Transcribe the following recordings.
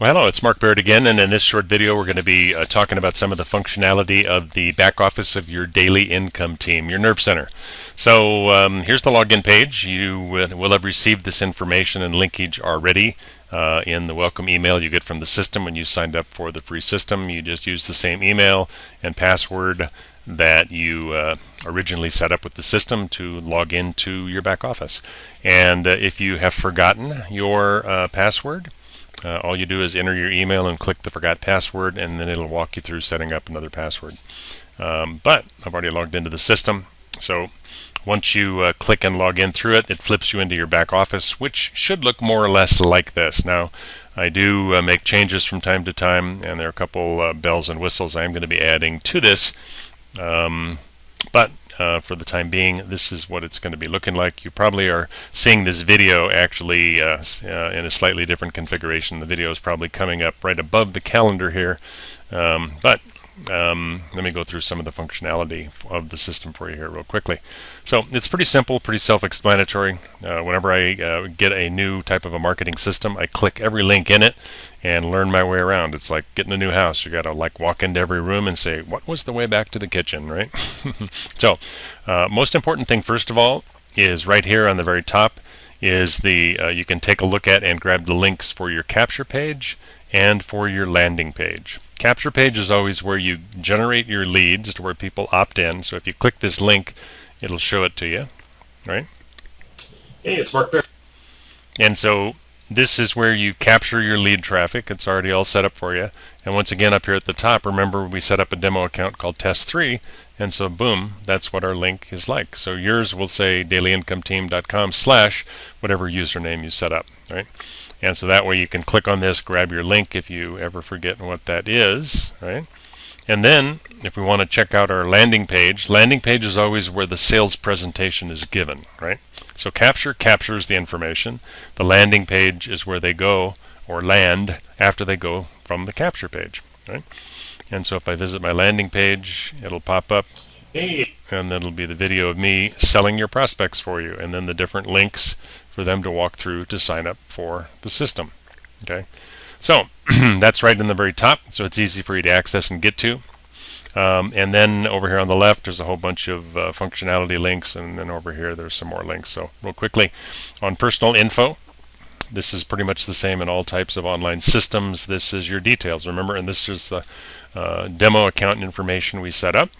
Well, hello, it's Mark Barrett again, and in this short video we're going to be talking about some of the functionality of the back office of your daily income team, your Nerve Center. So here's the login page. You will have received this information and linkage already in the welcome email you get from the system when you signed up for the free system. You just use the same email and password that you originally set up with the system to log into your back office. And if you have forgotten your password, all you do is enter your email and click the forgot password, and then it'll walk you through setting up another password. But I've already logged into the system, so once you click and log in through it, it flips you into your back office, which should look more or less like this. Now, I do make changes from time to time, and there are a couple bells and whistles I'm going to be adding to this. But for the time being, this is what it's going to be looking like. You probably are seeing this video actually in a slightly different configuration. The video is probably coming up right above the calendar here. But let me go through some of the functionality of the system for you here real quickly. So it's pretty simple, pretty self-explanatory. Whenever I get a new type of a marketing system, I click every link in it and learn my way around. It's like getting a new house. You got to like walk into every room and say, what was the way back to the kitchen, right? So most important thing, first of all, is right here on the very top is the you can take a look at and grab the links for your capture page and for your landing page. Capture page is always where you generate your leads to where people opt in. So if you click this link, it'll show it to you, right? Hey, it's Mark Barrett. And so this is where you capture your lead traffic. It's already all set up for you. And once again, up here at the top, remember we set up a demo account called Test3, and so boom, that's what our link is like. So yours will say dailyincometeam.com/ whatever username you set up, right? And so that way you can click on this, grab your link if you ever forget what that is, right? And then if we want to check out our landing page is always where the sales presentation is given, right? So capture captures the information. The landing page is where they go or land after they go from the capture page, right? And so if I visit my landing page, it'll pop up. Hey. And then it'll be the video of me selling your prospects for you, and then the different links for them to walk through to sign up for the system. Okay, so that's right in the very top, so it's easy for you to access and get to. And then over here on the left, there's a whole bunch of functionality links, and then over here there's some more links. So real quickly, on personal info, this is pretty much the same in all types of online systems. This is your details, remember, and this is the demo account information we set up.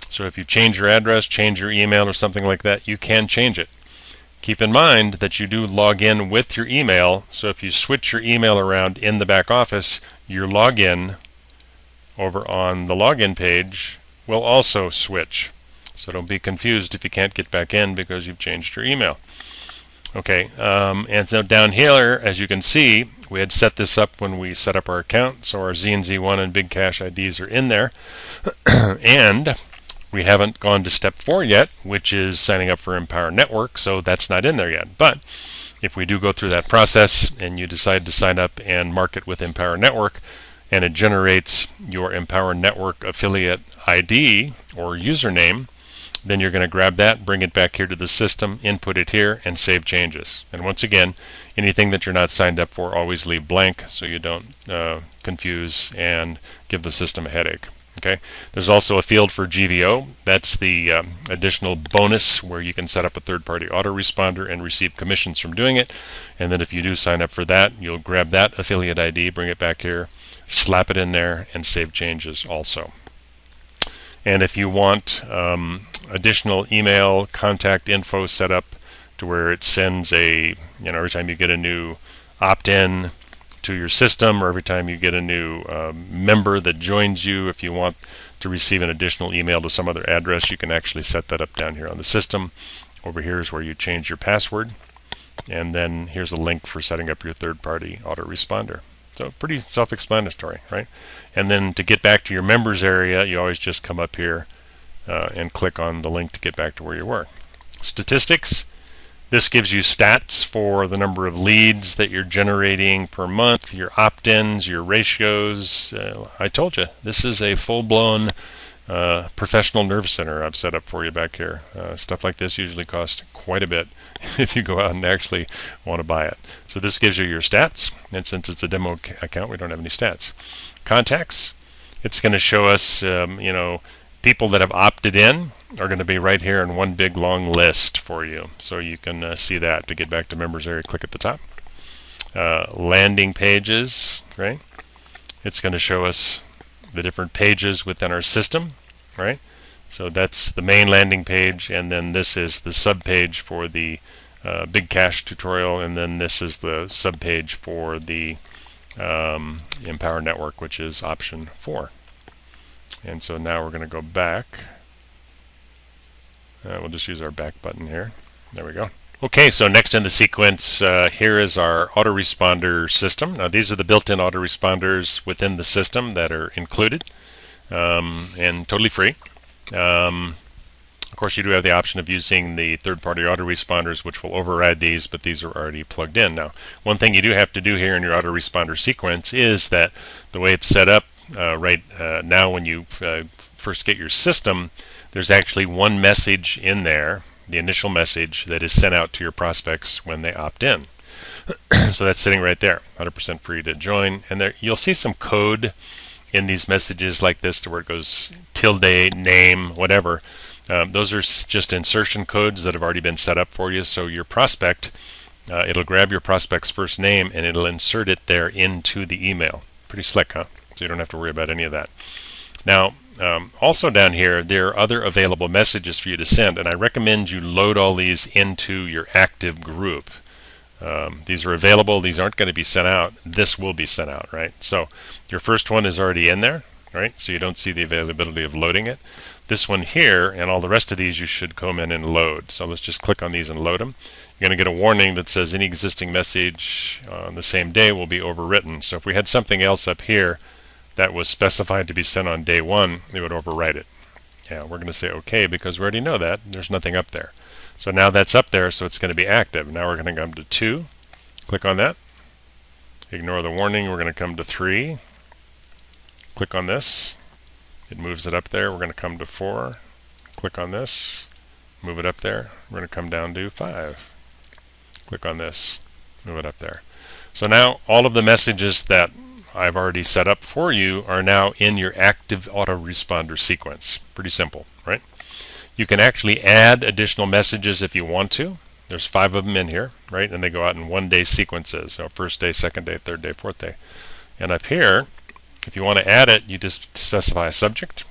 So if you change your address, change your email, or something like that, you can change it. Keep in mind that you do log in with your email, so if you switch your email around in the back office, your login over on the login page will also switch. So don't be confused if you can't get back in because you've changed your email. Okay, and so down here, as you can see, we had set this up when we set up our account, so our Z&Z1 and Big Cash IDs are in there. And we haven't gone to step 4 yet, which is signing up for Empower Network, so that's not in there yet. But if we do go through that process and you decide to sign up and market with Empower Network, and it generates your Empower Network affiliate ID or username, then you're going to grab that, bring it back here to the system, input it here, and save changes. And once again, anything that you're not signed up for, always leave blank so you don't confuse and give the system a headache. Okay. There's also a field for GVO. That's the additional bonus where you can set up a third-party autoresponder and receive commissions from doing it. And then if you do sign up for that, you'll grab that affiliate ID, bring it back here, slap it in there, and save changes also. And if you want additional email contact info set up to where it sends a, every time you get a new opt-in to your system, or every time you get a new member that joins you, if you want to receive an additional email to some other address, you can actually set that up down here on the system. Over here is where you change your password, and then here's a link for setting up your third-party autoresponder. So pretty self-explanatory, right? And then to get back to your members area, you always just come up here and click on the link to get back to where you were. Statistics. This gives you stats for the number of leads that you're generating per month, your opt-ins, your ratios. I told you, this is a full-blown professional nerve center I've set up for you back here. Stuff like this usually costs quite a bit if you go out and actually want to buy it. So this gives you your stats, and since it's a demo account, we don't have any stats. Contacts, it's going to show us, people that have opted in are going to be right here in one big long list for you. So you can see that. To get back to members area, click at the top. Landing pages, right? It's going to show us the different pages within our system, right? So that's the main landing page, and then this is the sub-page for the Big Cache tutorial, and then this is the sub-page for the Empower Network, which is option 4. And so now we're going to go back. We'll just use our back button here. There we go. Okay, so next in the sequence, here is our autoresponder system. Now these are the built-in autoresponders within the system that are included and totally free. Of course, you do have the option of using the third-party autoresponders, which will override these, but these are already plugged in. Now, one thing you do have to do here in your autoresponder sequence is that the way it's set up now when you first get your system, there's actually one message in there, the initial message, that is sent out to your prospects when they opt in. So that's sitting right there, 100% free to join. And there you'll see some code in these messages like this to where it goes tilde, name, whatever. Those are just insertion codes that have already been set up for you. So your prospect, it'll grab your prospect's first name and it'll insert it there into the email. Pretty slick, huh? So you don't have to worry about any of that. Now, also down here, there are other available messages for you to send, and I recommend you load all these into your active group. These are available. These aren't going to be sent out. This will be sent out, right? So your first one is already in there, right? So you don't see the availability of loading it. This one here and all the rest of these you should come in and load. So let's just click on these and load them. You're going to get a warning that says any existing message on the same day will be overwritten. So if we had something else up here that was specified to be sent on day 1, it would overwrite it. Yeah, we're going to say OK because we already know that. There's nothing up there. So now that's up there, so it's going to be active. Now we're going to come to 2. Click on that. Ignore the warning. We're going to come to 3. Click on this. It moves it up there. We're going to come to 4. Click on this. Move it up there. We're going to come down to 5. Click on this. Move it up there. So now all of the messages that I've already set up for you are now in your active autoresponder sequence. Pretty simple, right? You can actually add additional messages if you want to. There's 5 of them in here, right? And they go out in 1-day sequences. So first day, second day, third day, fourth day. And up here, if you want to add it, you just specify a subject.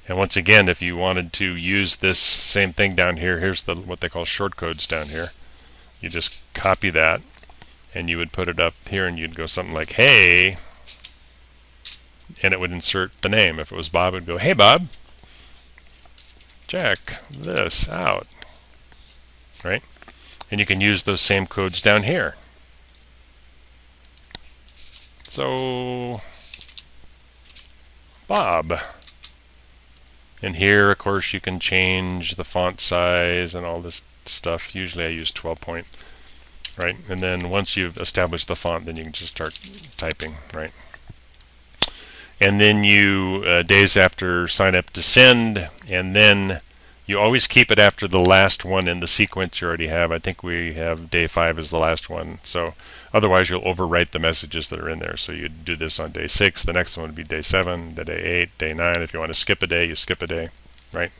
And once again, if you wanted to use this same thing down here, here's what they call shortcodes down here. You just copy that, and you would put it up here, and you'd go something like, hey, and it would insert the name. If it was Bob, it would go, hey, Bob, check this out, right? And you can use those same codes down here. So, Bob. And here, of course, you can change the font size and all this stuff. Usually I use 12 point, right? And then once you've established the font, then you can just start typing, right? And then you, days after sign up to send, and then you always keep it after the last one in the sequence you already have. I think we have day 5 as the last one. So otherwise you'll overwrite the messages that are in there. So you do this on day 6, the next one would be day 7, the day 8, day 9. If you want to skip a day, you skip a day, right?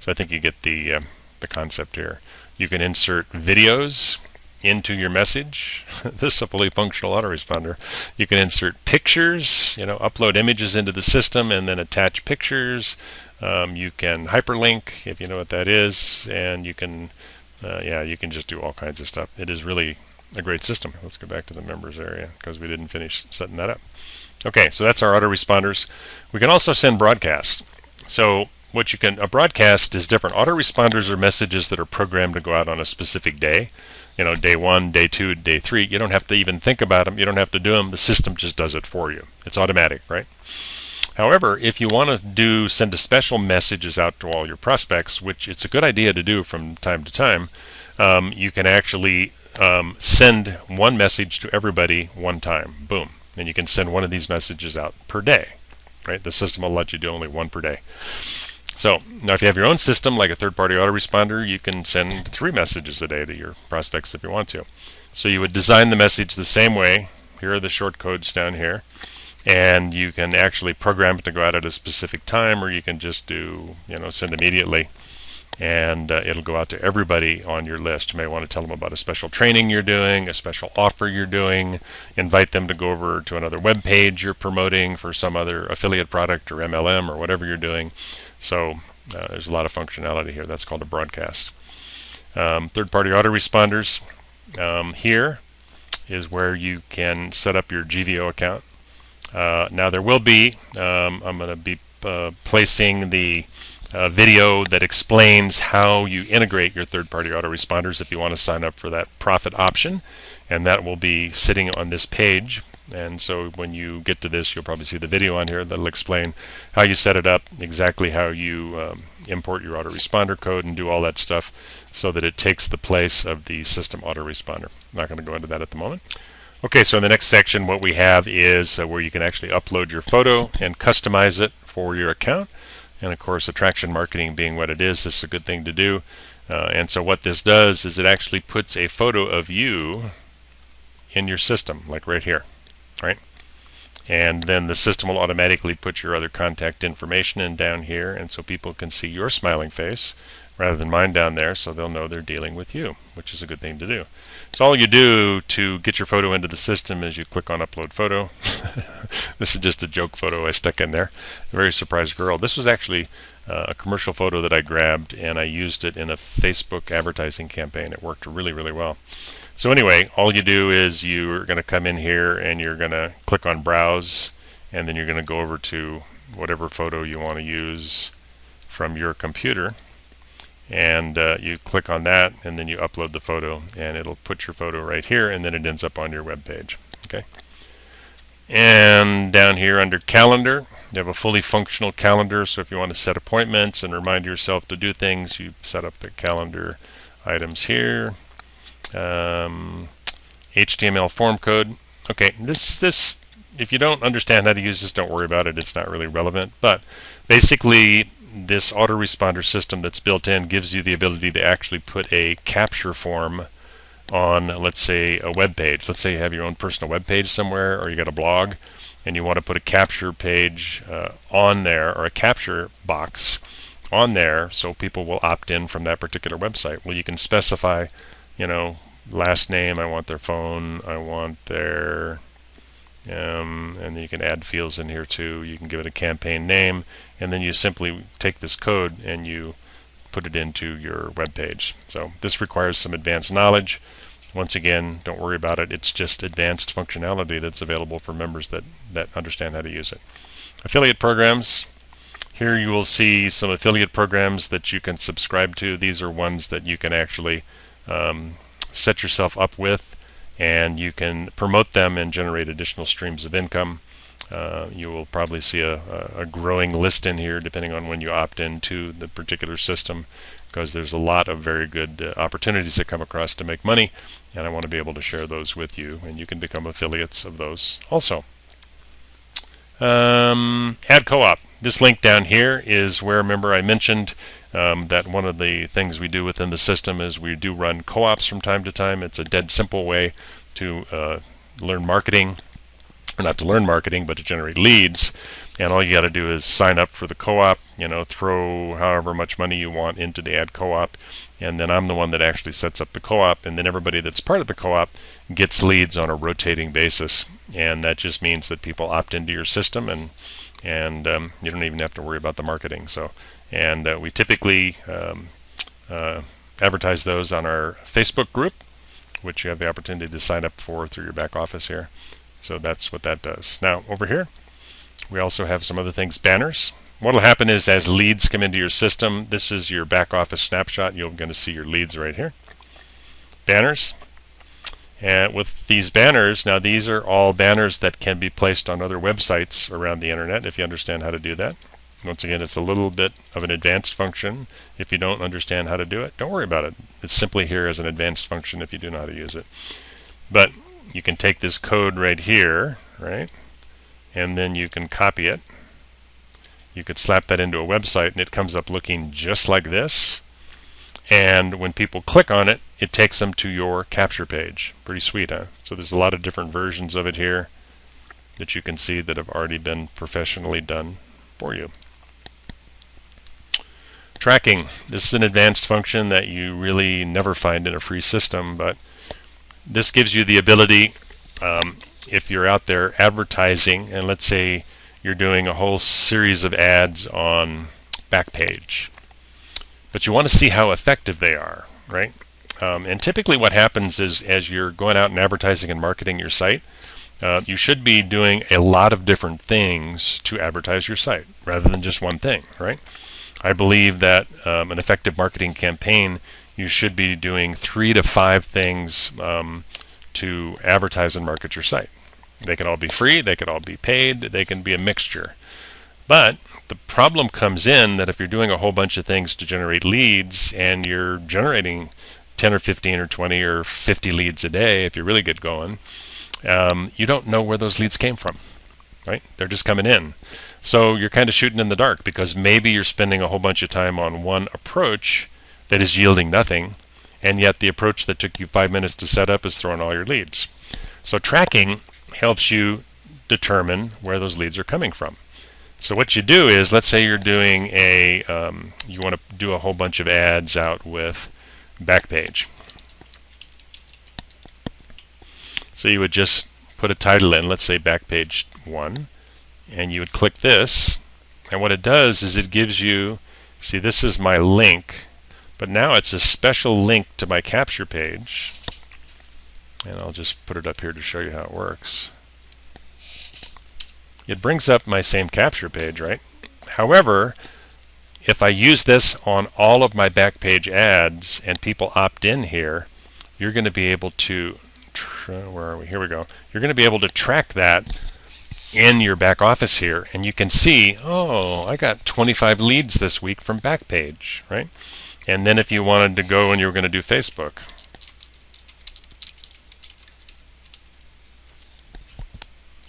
So I think you get the concept here. You can insert videos into your message. This is a fully functional autoresponder. You can insert pictures, upload images into the system and then attach pictures. You can hyperlink, if you know what that is, and you can, you can just do all kinds of stuff. It is really a great system. Let's go back to the members area because we didn't finish setting that up. Okay, so that's our autoresponders. We can also send broadcasts. So a broadcast is different. Autoresponders are messages that are programmed to go out on a specific day. Day 1, day 2, day 3. You don't have to even think about them. You don't have to do them. The system just does it for you. It's automatic, right? However, if you want to send special messages out to all your prospects, which it's a good idea to do from time to time, you can actually send one message to everybody one time. Boom. And you can send one of these messages out per day. right? The system will let you do only one per day. So now if you have your own system, like a third-party autoresponder, you can send 3 messages a day to your prospects if you want to. So you would design the message the same way. Here are the short codes down here. And you can actually program it to go out at a specific time, or you can just do, send immediately. And it'll go out to everybody on your list. You may want to tell them about a special training you're doing, a special offer you're doing, invite them to go over to another web page you're promoting for some other affiliate product or MLM or whatever you're doing. So there's a lot of functionality here. That's called a broadcast. Third-party autoresponders. Here is where you can set up your GVO account. Now there will be, I'm going to be placing the video that explains how you integrate your third-party autoresponders if you want to sign up for that profit option, and that will be sitting on this page. And so when you get to this, you'll probably see the video on here that'll explain how you set it up, exactly how you import your autoresponder code and do all that stuff so that it takes the place of the system autoresponder. I'm not going to go into that at the moment. Okay, so in the next section what we have is where you can actually upload your photo and customize it for your account. And of course, attraction marketing being what it is, this is a good thing to do. And so what this does is it actually puts a photo of you in your system, like right here, right? And then the system will automatically put your other contact information in down here, and so people can see your smiling face rather than mine down there, so they'll know they're dealing with you, which is a good thing to do. So all you do to get your photo into the system is you click on Upload Photo. This is just a joke photo I stuck in there. A very surprised girl. This was actually a commercial photo that I grabbed, and I used it in a Facebook advertising campaign. It worked really, really well. So anyway, all you do is you're going to come in here and you're going to click on Browse, and then you're going to go over to whatever photo you want to use from your computer. And you click on that, and then you upload the photo, and it'll put your photo right here, and then it ends up on your web page. Okay. And down here under Calendar, you have a fully functional calendar. So if you want to set appointments and remind yourself to do things, you set up the calendar items here. HTML form code. Okay, this if you don't understand how to use this, don't worry about it. It's not really relevant. But basically, this autoresponder system that's built in gives you the ability to actually put a capture form on, let's say, a web page. Let's say you have your own personal web page somewhere, or you got a blog, and you want to put a capture page on there, or a capture box on there, so people will opt in from that particular website. Well, you can specify, last name, I want their phone, I want their and you can add fields in here too. You can give it a campaign name, and then you simply take this code and you put it into your web page. So this requires some advanced knowledge. Once again, don't worry about it. It's just advanced functionality that's available for members that understand how to use it. Affiliate programs. Here you will see some affiliate programs that you can subscribe to. These are ones that you can actually set yourself up with, and you can promote them and generate additional streams of income. You will probably see a growing list in here depending on when you opt into the particular system, because there's a lot of very good opportunities that come across to make money, and I want to be able to share those with you, and you can become affiliates of those also. Ad co-op. This link down here is where, remember I mentioned that one of the things we do within the system is we do run co-ops from time to time. It's a dead simple way to learn marketing, or not to learn marketing, but to generate leads. And all you got to do is sign up for the co-op, throw however much money you want into the ad co-op, and then I'm the one that actually sets up the co-op, and then everybody that's part of the co-op gets leads on a rotating basis. And that just means that people opt into your system, and you don't even have to worry about the marketing. So, and we typically advertise those on our Facebook group, which you have the opportunity to sign up for through your back office here. So that's what that does. Now over here, we also have some other things. Banners. What will happen is as leads come into your system, this is your back office snapshot. You're going to see your leads right here. Banners. And with these banners, now these are all banners that can be placed on other websites around the internet if you understand how to do that. Once again, it's a little bit of an advanced function. If you don't understand how to do it, don't worry about it. It's simply here as an advanced function if you do know how to use it. But you can take this code right here, right? And then you can copy it, You could slap that into a website and it comes up looking just like this. And when people click on it, it takes them to your capture page. Pretty sweet, huh? So there's a lot of different versions of it here that you can see that have already been professionally done for you. Tracking. This is an advanced function that you really never find in a free system, but this gives you the ability, if you're out there advertising, and let's say you're doing a whole series of ads on Backpage, but you want to see how effective they are, right? And typically what happens is, as you're going out and advertising and marketing your site, you should be doing a lot of different things to advertise your site rather than just one thing, right? I believe that an effective marketing campaign, you should be doing 3 to 5 things to advertise and market your site. They can all be free, they can all be paid, they can be a mixture. But the problem comes in that if you're doing a whole bunch of things to generate leads and you're generating 10 or 15 or 20 or 50 leads a day, if you really get going, you don't know where those leads came from, right? They're just coming in. So you're kind of shooting in the dark because maybe you're spending a whole bunch of time on one approach that is yielding nothing, and yet the approach that took you 5 minutes to set up is throwing all your leads. So tracking helps you determine where those leads are coming from. So what you do is, let's say you're doing you want to do a whole bunch of ads out with Backpage. So you would just put a title in, let's say Backpage 1, and you would click this, and what it does is it gives you, see, this is my link, but now it's a special link to my capture page, and I'll just put it up here to show you how it works. It brings up my same capture page, right? However, if I use this on all of my Backpage ads and people opt in here, you're going to be able to, where are we? Here we go. You're going to be able to track that in your back office here, and you can see, oh, I got 25 leads this week from Backpage, right? And then if you wanted to go and you were going to do Facebook,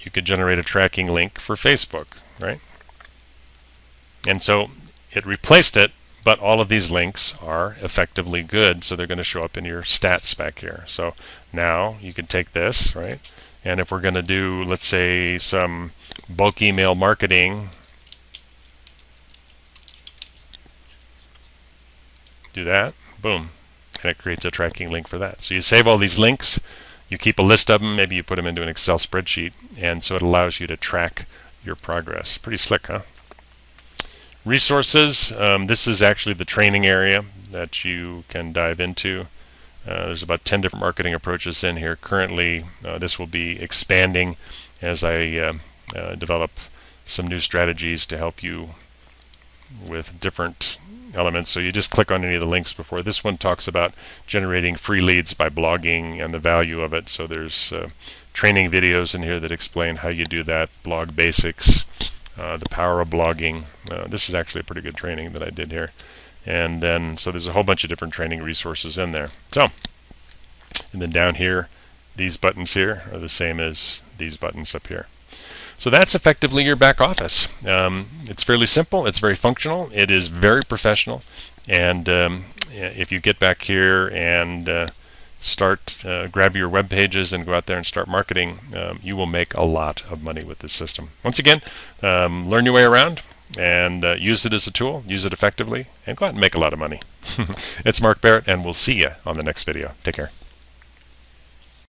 you could generate a tracking link for Facebook, right? And so it replaced it, but all of these links are effectively good, so they're going to show up in your stats back here. So now you can take this, right? And if we're going to do, let's say, some bulk email marketing, do that, boom, and it creates a tracking link for that. So you save all these links, you keep a list of them, maybe you put them into an Excel spreadsheet, and so it allows you to track your progress. Pretty slick, huh? Resources, this is actually the training area that you can dive into. There's about 10 different marketing approaches in here. Currently, this will be expanding as I develop some new strategies to help you with different elements. So you just click on any of the links before. This one talks about generating free leads by blogging and the value of it. So there's training videos in here that explain how you do that, blog basics, the power of blogging. This is actually a pretty good training that I did here. And then, so there's a whole bunch of different training resources in there. So, and then down here, these buttons here are the same as these buttons up here. So that's effectively your back office. It's fairly simple, it's very functional, it is very professional, and if you get back here and grab your web pages and go out there and start marketing, you will make a lot of money with this system. Once again, learn your way around and use it as a tool, use it effectively, and go out and make a lot of money. It's Mark Barrett, and we'll see you on the next video. Take care.